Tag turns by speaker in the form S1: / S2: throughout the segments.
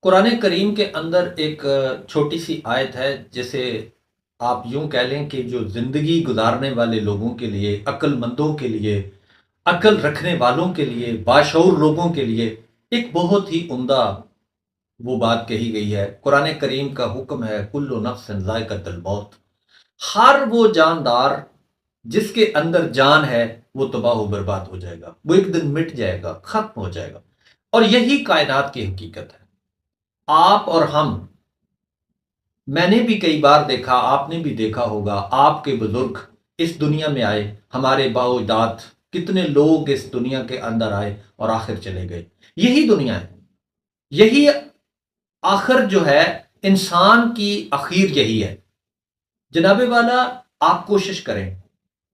S1: قرآن کریم کے اندر ایک چھوٹی سی آیت ہے جسے آپ یوں کہہ لیں کہ جو زندگی گزارنے والے لوگوں کے لیے، عقل مندوں کے لیے، عقل رکھنے والوں کے لیے، باشعور لوگوں کے لیے ایک بہت ہی عمدہ وہ بات کہی گئی ہے۔ قرآن کریم کا حکم ہے کل نفس ذائقۃ الموت۔ ہر وہ جاندار جس کے اندر جان ہے وہ تباہ و برباد ہو جائے گا، وہ ایک دن مٹ جائے گا، ختم ہو جائے گا۔ اور یہی کائنات کی حقیقت ہے۔ آپ اور ہم، میں نے بھی کئی بار دیکھا، آپ نے بھی دیکھا ہوگا، آپ کے بزرگ اس دنیا میں آئے، ہمارے باؤ اجداد کتنے لوگ اس دنیا کے اندر آئے اور آخر چلے گئے۔ یہی دنیا ہے، یہی آخر جو ہے، انسان کی اخیر یہی ہے۔ جناب والا، آپ کوشش کریں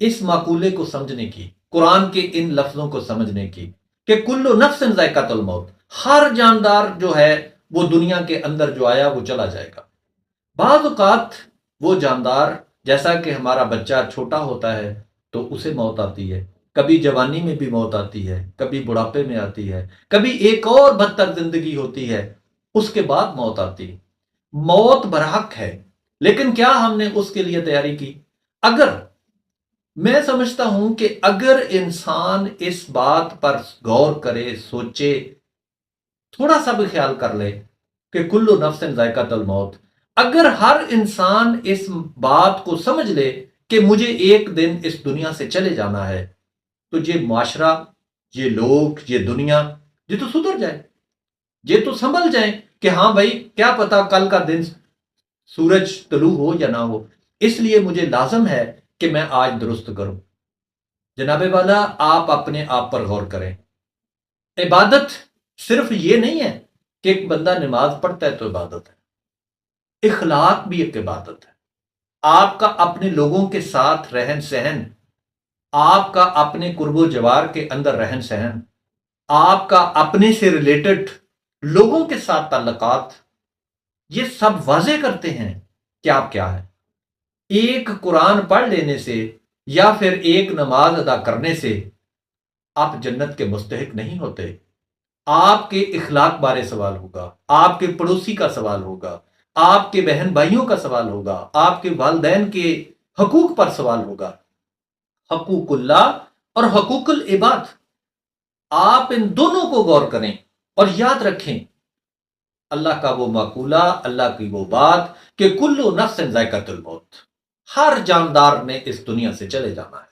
S1: اس مقولے کو سمجھنے کی، قرآن کے ان لفظوں کو سمجھنے کی کہ کل نفس ذائقۃ الموت، ہر جاندار جو ہے وہ دنیا کے اندر جو آیا وہ چلا جائے گا۔ بعض اوقات وہ جاندار، جیسا کہ ہمارا بچہ چھوٹا ہوتا ہے تو اسے موت آتی ہے، کبھی جوانی میں بھی موت آتی ہے، کبھی بڑھاپے میں آتی ہے، کبھی ایک اور بدتر زندگی ہوتی ہے، اس کے بعد موت آتی ہے۔ موت برحق ہے، لیکن کیا ہم نے اس کے لیے تیاری کی؟ اگر میں سمجھتا ہوں کہ اگر انسان اس بات پر غور کرے، سوچے، تھوڑا سا بھی خیال کر لے کہ کل نفس ذائقۃ الموت، اگر ہر انسان اس بات کو سمجھ لے کہ مجھے ایک دن اس دنیا سے چلے جانا ہے، تو یہ معاشرہ، یہ لوگ، یہ دنیا، یہ تو سدھر جائے، یہ تو سنبھل جائیں کہ ہاں بھائی، کیا پتا کل کا دن سورج طلوع ہو یا نہ ہو، اس لیے مجھے لازم ہے کہ میں آج درست کروں۔ جناب والا، آپ اپنے آپ پر غور کریں۔ عبادت صرف یہ نہیں ہے کہ ایک بندہ نماز پڑھتا ہے تو عبادت ہے، اخلاق بھی ایک عبادت ہے۔ آپ کا اپنے لوگوں کے ساتھ رہن سہن، آپ کا اپنے قرب و جوار کے اندر رہن سہن، آپ کا اپنے سے ریلیٹڈ لوگوں کے ساتھ تعلقات، یہ سب واضح کرتے ہیں کہ آپ کیا ہے۔ ایک قرآن پڑھ لینے سے یا پھر ایک نماز ادا کرنے سے آپ جنت کے مستحق نہیں ہوتے۔ آپ کے اخلاق بارے سوال ہوگا، آپ کے پڑوسی کا سوال ہوگا، آپ کے بہن بھائیوں کا سوال ہوگا، آپ کے والدین کے حقوق پر سوال ہوگا، حقوق اللہ اور حقوق العباد۔ آپ ان دونوں کو غور کریں اور یاد رکھیں اللہ کا وہ مقولہ، اللہ کی وہ بات کہ کل نفس ذائقۃ الموت، ہر جاندار نے اس دنیا سے چلے جانا ہے۔